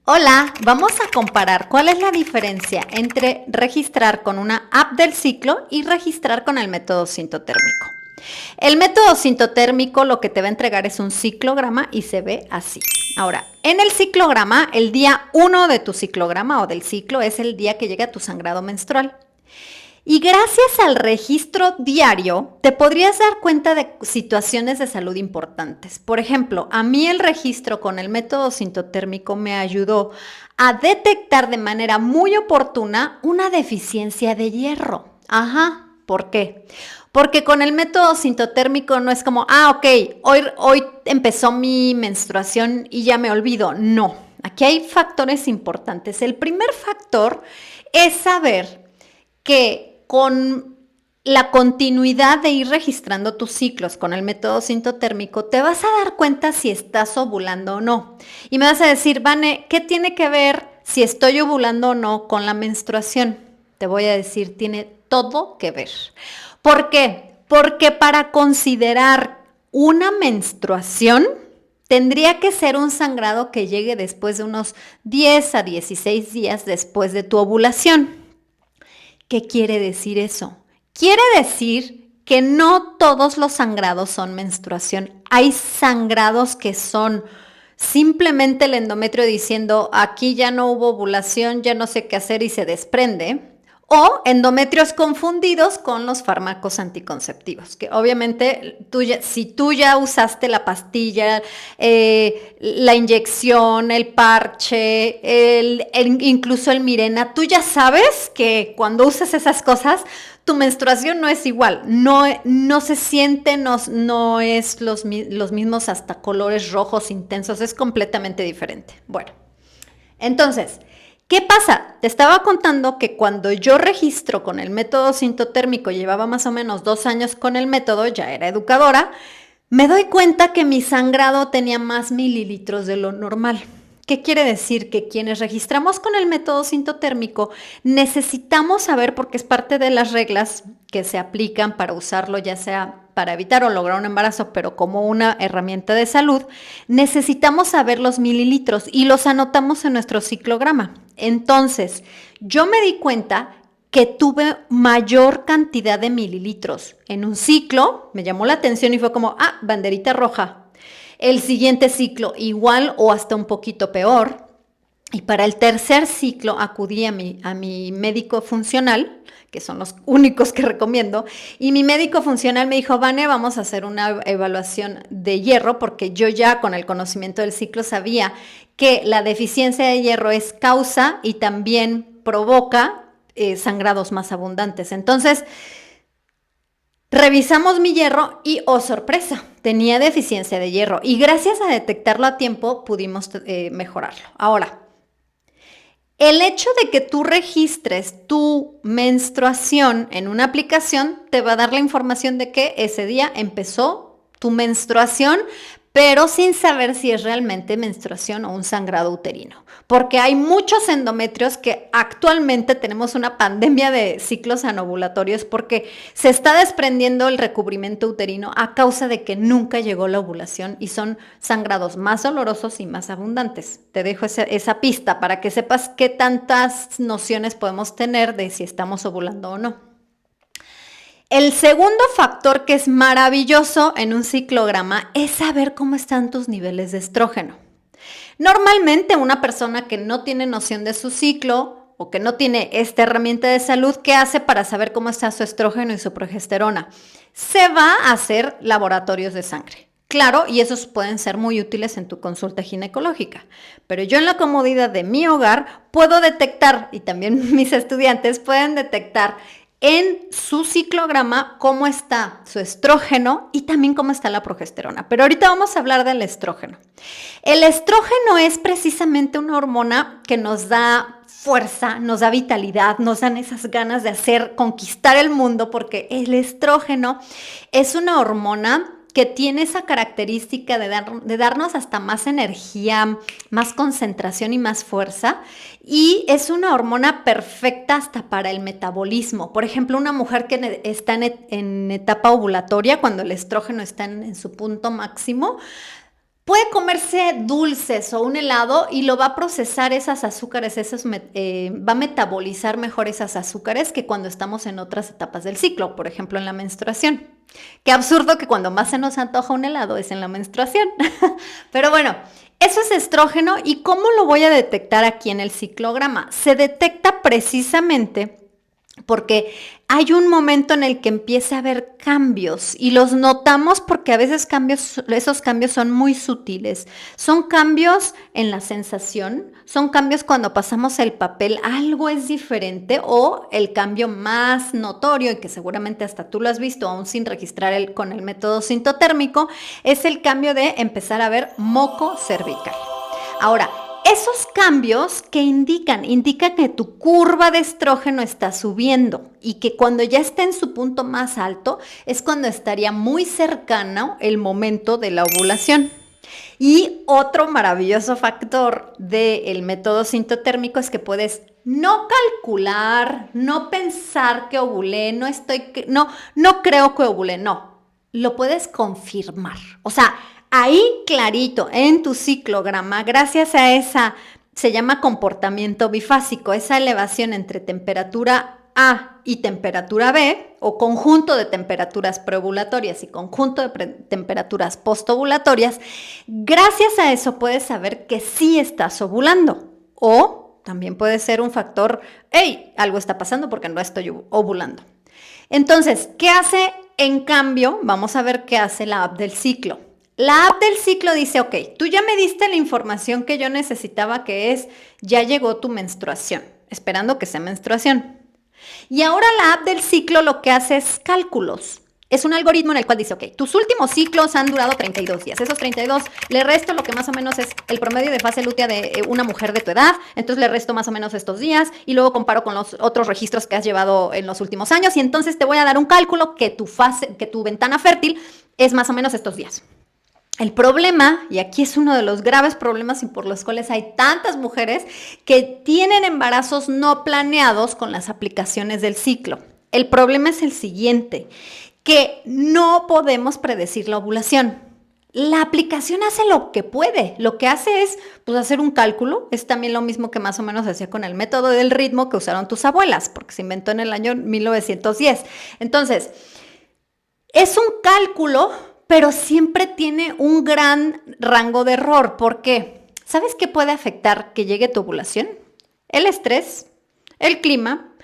Hola, vamos a comparar cuál es la diferencia entre registrar con una app del ciclo y registrar con el método sintotérmico. El método sintotérmico lo que te va a entregar es un ciclograma y se ve así. Ahora, en el ciclograma, el día 1 de tu ciclograma o del ciclo es el día que llega tu sangrado menstrual. Y gracias al registro diario, te podrías dar cuenta de situaciones de salud importantes. Por ejemplo, a mí el registro con el método sintotérmico me ayudó a detectar de manera muy oportuna una deficiencia de hierro. Ajá, ¿por qué? Porque con el método sintotérmico no es como, ok, hoy empezó mi menstruación y ya me olvido. No, aquí hay factores importantes. El primer factor es saber que con la continuidad de ir registrando tus ciclos con el método sintotérmico, te vas a dar cuenta si estás ovulando o no. Y me vas a decir, Vane, ¿qué tiene que ver si estoy ovulando o no con la menstruación? Te voy a decir, tiene todo que ver. ¿Por qué? Porque para considerar una menstruación, tendría que ser un sangrado que llegue después de unos 10 a 16 días después de tu ovulación. ¿Qué quiere decir eso? Quiere decir que no todos los sangrados son menstruación. Hay sangrados que son simplemente el endometrio diciendo aquí ya no hubo ovulación, ya no sé qué hacer y se desprende. O endometrios confundidos con los fármacos anticonceptivos, que obviamente si tú ya usaste la pastilla, la inyección, el parche, incluso el Mirena, tú ya sabes que cuando usas esas cosas, tu menstruación no es igual, no se siente, no es los mismos hasta colores rojos intensos, es completamente diferente. Bueno, entonces, ¿qué pasa? Te estaba contando que cuando yo registro con el método sintotérmico, llevaba más o menos 2 años con el método, ya era educadora, me doy cuenta que mi sangrado tenía más mililitros de lo normal. ¿Qué quiere decir? Que quienes registramos con el método sintotérmico necesitamos saber, porque es parte de las reglas que se aplican para usarlo, ya sea para evitar o lograr un embarazo, pero como una herramienta de salud, necesitamos saber los mililitros y los anotamos en nuestro ciclograma. Entonces, yo me di cuenta que tuve mayor cantidad de mililitros. En un ciclo me llamó la atención y fue como, banderita roja. El siguiente ciclo igual o hasta un poquito peor. Y para el tercer ciclo acudí a mi médico funcional, que son los únicos que recomiendo, y mi médico funcional me dijo, Vane, vamos a hacer una evaluación de hierro, porque yo ya con el conocimiento del ciclo sabía que la deficiencia de hierro es causa y también provoca sangrados más abundantes. Entonces, revisamos mi hierro y, oh sorpresa, tenía deficiencia de hierro. Y gracias a detectarlo a tiempo pudimos mejorarlo. Ahora, el hecho de que tú registres tu menstruación en una aplicación te va a dar la información de que ese día empezó tu menstruación, pero sin saber si es realmente menstruación o un sangrado uterino. Porque hay muchos endometrios que actualmente tenemos una pandemia de ciclos anovulatorios porque se está desprendiendo el recubrimiento uterino a causa de que nunca llegó la ovulación y son sangrados más dolorosos y más abundantes. Te dejo esa pista para que sepas qué tantas nociones podemos tener de si estamos ovulando o no. El segundo factor que es maravilloso en un ciclograma es saber cómo están tus niveles de estrógeno. Normalmente una persona que no tiene noción de su ciclo o que no tiene esta herramienta de salud, ¿qué hace para saber cómo está su estrógeno y su progesterona? Se va a hacer laboratorios de sangre. Claro, y esos pueden ser muy útiles en tu consulta ginecológica, pero yo en la comodidad de mi hogar puedo detectar, y también mis estudiantes pueden detectar en su ciclograma cómo está su estrógeno y también cómo está la progesterona. Pero ahorita vamos a hablar del estrógeno. El estrógeno es precisamente una hormona que nos da fuerza, nos da vitalidad, nos dan esas ganas de conquistar el mundo, porque el estrógeno es una hormona que tiene esa característica de darnos hasta más energía, más concentración y más fuerza, y es una hormona perfecta hasta para el metabolismo. Por ejemplo, una mujer que está en etapa ovulatoria, cuando el estrógeno está en su punto máximo, Puede comerse dulces o un helado y lo va a procesar esas azúcares, va a metabolizar mejor esas azúcares que cuando estamos en otras etapas del ciclo, por ejemplo en la menstruación. Qué absurdo que cuando más se nos antoja un helado es en la menstruación. Pero bueno, eso es estrógeno. ¿Y cómo lo voy a detectar aquí en el ciclograma? Se detecta precisamente porque hay un momento en el que empieza a haber cambios y los notamos porque a veces esos cambios son muy sutiles. Son cambios en la sensación, son cambios cuando pasamos el papel, algo es diferente, o el cambio más notorio y que seguramente hasta tú lo has visto aún sin registrar con el método sintotérmico, es el cambio de empezar a ver moco cervical. Ahora, esos cambios que indican que tu curva de estrógeno está subiendo y que cuando ya esté en su punto más alto es cuando estaría muy cercano el momento de la ovulación. Y otro maravilloso factor del método sintotérmico es que puedes no calcular, no pensar que ovulé, no creo que ovulé, no, lo puedes confirmar. O sea, ahí clarito en tu ciclograma, gracias a esa, se llama comportamiento bifásico, esa elevación entre temperatura A y temperatura B, o conjunto de temperaturas preovulatorias y conjunto de temperaturas postovulatorias, gracias a eso puedes saber que sí estás ovulando. O también puede ser un factor, hey, algo está pasando porque no estoy ovulando. Entonces, ¿qué hace en cambio? Vamos a ver qué hace la app del ciclo. La app del ciclo dice, ok, tú ya me diste la información que yo necesitaba, que es, ya llegó tu menstruación, esperando que sea menstruación. Y ahora la app del ciclo lo que hace es cálculos. Es un algoritmo en el cual dice, ok, tus últimos ciclos han durado 32 días. Esos 32 le resto lo que más o menos es el promedio de fase lútea de una mujer de tu edad. Entonces le resto más o menos estos días y luego comparo con los otros registros que has llevado en los últimos años y entonces te voy a dar un cálculo que tu ventana fértil es más o menos estos días. El problema, y aquí es uno de los graves problemas y por los cuales hay tantas mujeres que tienen embarazos no planeados con las aplicaciones del ciclo. El problema es el siguiente, que no podemos predecir la ovulación. La aplicación hace lo que puede, lo que hace es pues, hacer un cálculo, es también lo mismo que más o menos hacía con el método del ritmo que usaron tus abuelas, porque se inventó en el año 1910. Entonces, es un cálculo, pero siempre tiene un gran rango de error. ¿Por qué? ¿Sabes qué puede afectar que llegue tu ovulación? El estrés, el clima,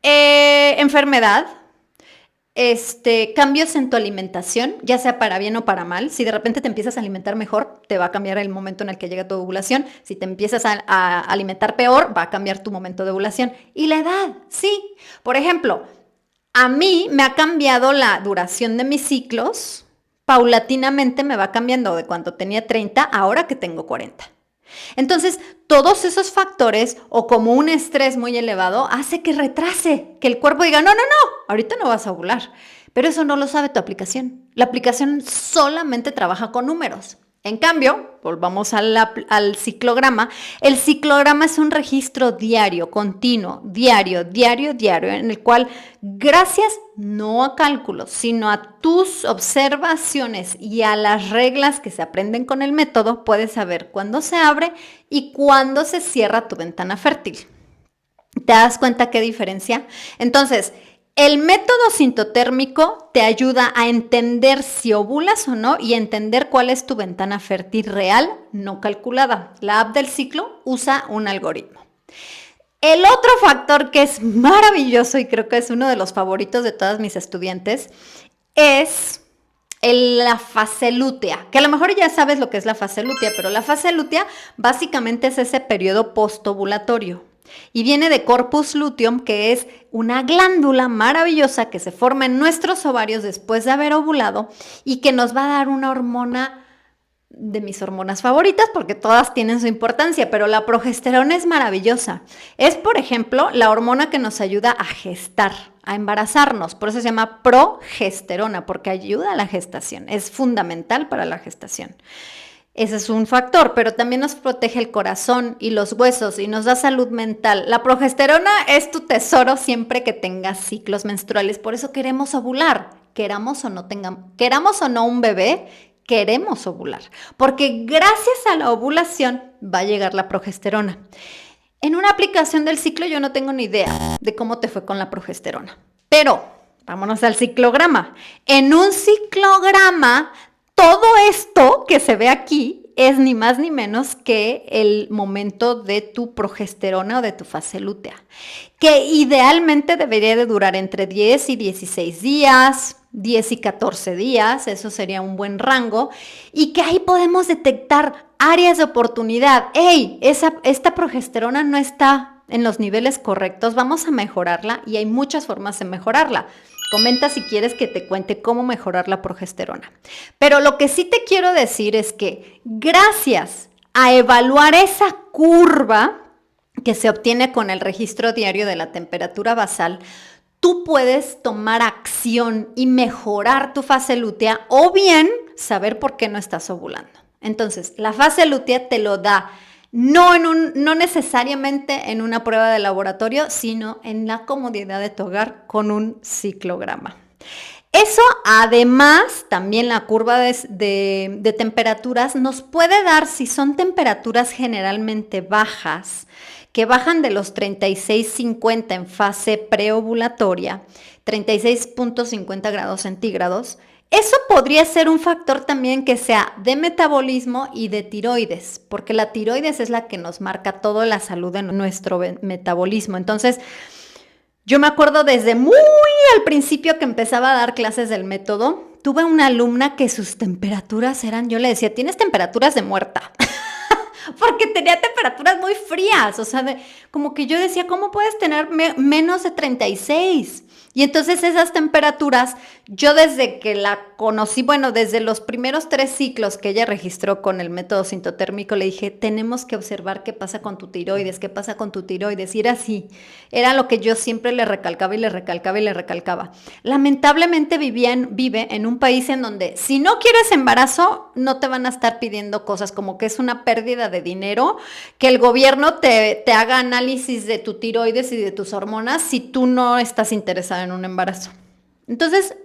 enfermedad, cambios en tu alimentación, ya sea para bien o para mal. Si de repente te empiezas a alimentar mejor, te va a cambiar el momento en el que llega tu ovulación. Si te empiezas a alimentar peor, va a cambiar tu momento de ovulación. Y la edad, sí. Por ejemplo, a mí me ha cambiado la duración de mis ciclos. Paulatinamente me va cambiando de cuando tenía 30 a ahora que tengo 40. Entonces, todos esos factores o como un estrés muy elevado hace que retrase, que el cuerpo diga, no, ahorita no vas a ovular. Pero eso no lo sabe tu aplicación. La aplicación solamente trabaja con números. En cambio, volvamos al ciclograma. El ciclograma es un registro diario, continuo, diario, en el cual, gracias no a cálculos, sino a tus observaciones y a las reglas que se aprenden con el método, puedes saber cuándo se abre y cuándo se cierra tu ventana fértil. ¿Te das cuenta qué diferencia? Entonces, el método sintotérmico te ayuda a entender si ovulas o no y a entender cuál es tu ventana fértil real, no calculada. La app del ciclo usa un algoritmo. El otro factor que es maravilloso y creo que es uno de los favoritos de todas mis estudiantes es la fase lútea, que a lo mejor ya sabes lo que es la fase lútea, pero la fase lútea básicamente es ese periodo postovulatorio. Y viene de corpus luteum, que es una glándula maravillosa que se forma en nuestros ovarios después de haber ovulado y que nos va a dar una hormona de mis hormonas favoritas porque todas tienen su importancia, pero la progesterona es maravillosa. Es, por ejemplo, la hormona que nos ayuda a gestar, a embarazarnos. Por eso se llama progesterona, porque ayuda a la gestación. Es fundamental para la gestación. Ese es un factor, pero también nos protege el corazón y los huesos y nos da salud mental. La progesterona es tu tesoro siempre que tengas ciclos menstruales. Por eso queremos ovular, queramos o no un bebé, queremos ovular, porque gracias a la ovulación va a llegar la progesterona. En una aplicación del ciclo yo no tengo ni idea de cómo te fue con la progesterona, pero vámonos al ciclograma. En un ciclograma, todo esto que se ve aquí es ni más ni menos que el momento de tu progesterona o de tu fase lútea, que idealmente debería de durar entre 10 y 16 días, 10 y 14 días, eso sería un buen rango, y que ahí podemos detectar áreas de oportunidad. ¡Hey! Esta progesterona no está en los niveles correctos, vamos a mejorarla y hay muchas formas de mejorarla. Comenta si quieres que te cuente cómo mejorar la progesterona. Pero lo que sí te quiero decir es que gracias a evaluar esa curva que se obtiene con el registro diario de la temperatura basal, tú puedes tomar acción y mejorar tu fase lútea o bien saber por qué no estás ovulando. Entonces, la fase lútea te lo da no necesariamente en una prueba de laboratorio, sino en la comodidad de tu hogar con un ciclograma. Eso, además, también la curva de temperaturas nos puede dar, si son temperaturas generalmente bajas, que bajan de los 36,50 en fase preovulatoria, 36,50 grados centígrados. Eso podría ser un factor también que sea de metabolismo y de tiroides, porque la tiroides es la que nos marca toda la salud de nuestro metabolismo. Entonces, yo me acuerdo desde muy al principio que empezaba a dar clases del método, tuve una alumna que sus temperaturas eran, yo le decía, tienes temperaturas de muerta. Porque tenía temperaturas muy frías, o sea, como que yo decía, ¿cómo puedes tener menos de 36? Y entonces esas temperaturas, yo desde que la conocí, bueno, desde los primeros 3 ciclos que ella registró con el método sintotérmico, le dije, tenemos que observar qué pasa con tu tiroides, qué pasa con tu tiroides. Y era así, era lo que yo siempre le recalcaba y le recalcaba y le recalcaba. Lamentablemente vive en un país en donde si no quieres embarazo, no te van a estar pidiendo cosas como que es una pérdida de dinero, que el gobierno te haga análisis de tu tiroides y de tus hormonas si tú no estás interesada en un embarazo. Entonces,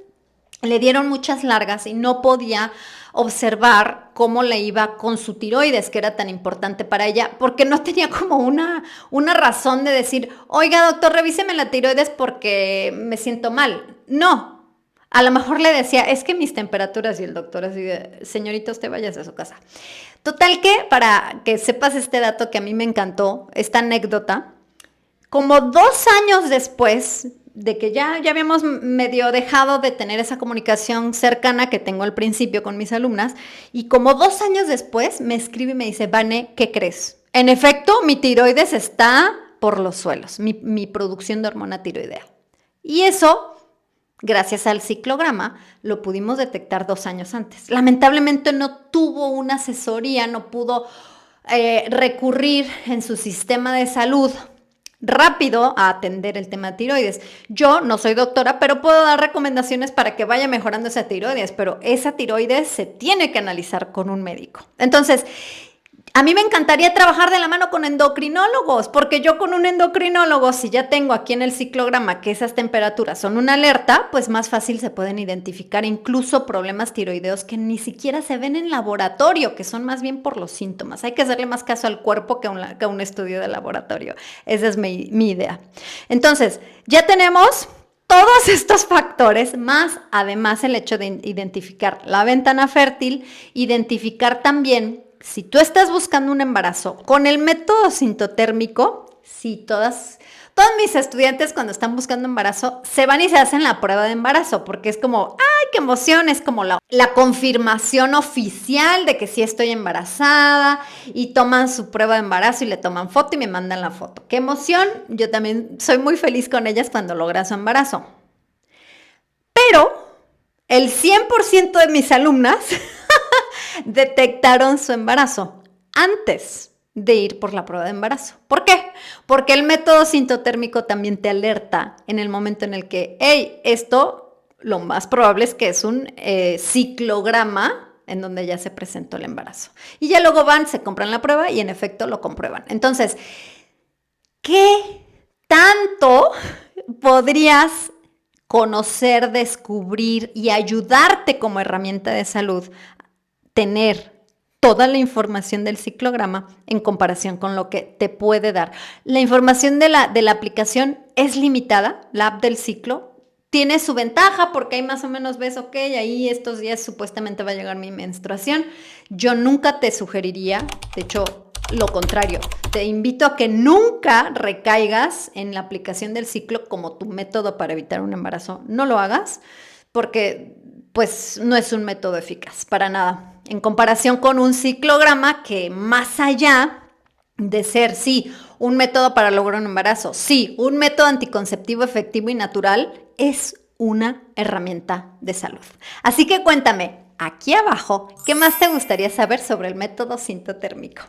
le dieron muchas largas y no podía observar cómo le iba con su tiroides, que era tan importante para ella, porque no tenía como una razón de decir, oiga, doctor, revíseme la tiroides porque me siento mal. No, a lo mejor le decía, es que mis temperaturas, y el doctor así de, señorita, usted váyase a su casa. Total que, para que sepas este dato que a mí me encantó, esta anécdota, como 2 años después de que ya habíamos medio dejado de tener esa comunicación cercana que tengo al principio con mis alumnas, y como 2 años después me escribe y me dice, Vane, ¿qué crees? En efecto, mi tiroides está por los suelos, mi producción de hormona tiroidea. Y eso, gracias al ciclograma, lo pudimos detectar 2 años antes. Lamentablemente no tuvo una asesoría, no pudo recurrir en su sistema de salud rápido a atender el tema de tiroides. Yo no soy doctora, pero puedo dar recomendaciones para que vaya mejorando esa tiroides, pero esa tiroides se tiene que analizar con un médico. Entonces, a mí me encantaría trabajar de la mano con endocrinólogos, porque yo con un endocrinólogo, si ya tengo aquí en el ciclograma que esas temperaturas son una alerta, pues más fácil se pueden identificar incluso problemas tiroideos que ni siquiera se ven en laboratorio, que son más bien por los síntomas. Hay que hacerle más caso al cuerpo que a un estudio de laboratorio. Esa es mi idea. Entonces, ya tenemos todos estos factores, más además el hecho de identificar la ventana fértil, identificar también si tú estás buscando un embarazo con el método sintotérmico, sí, todos mis estudiantes cuando están buscando embarazo se van y se hacen la prueba de embarazo porque es como, ¡ay, qué emoción! Es como la confirmación oficial de que sí estoy embarazada y toman su prueba de embarazo y le toman foto y me mandan la foto. ¡Qué emoción! Yo también soy muy feliz con ellas cuando logran su embarazo. Pero el 100% de mis alumnas detectaron su embarazo antes de ir por la prueba de embarazo. ¿Por qué? Porque el método sintotérmico también te alerta en el momento en el que, hey, esto lo más probable es que es un ciclograma en donde ya se presentó el embarazo. Y ya luego van, se compran la prueba y en efecto lo comprueban. Entonces, ¿qué tanto podrías conocer, descubrir y ayudarte como herramienta de salud tener toda la información del ciclograma en comparación con lo que te puede dar. La información de la aplicación es limitada, la app del ciclo. Tiene su ventaja porque ahí más o menos ves, ok, ahí estos días supuestamente va a llegar mi menstruación. Yo nunca te sugeriría, de hecho, lo contrario. Te invito a que nunca recaigas en la aplicación del ciclo como tu método para evitar un embarazo. No lo hagas porque pues no es un método eficaz para nada. En comparación con un ciclograma que más allá de ser, sí, un método para lograr un embarazo, sí, un método anticonceptivo efectivo y natural, es una herramienta de salud. Así que cuéntame, aquí abajo, ¿qué más te gustaría saber sobre el método sintotérmico?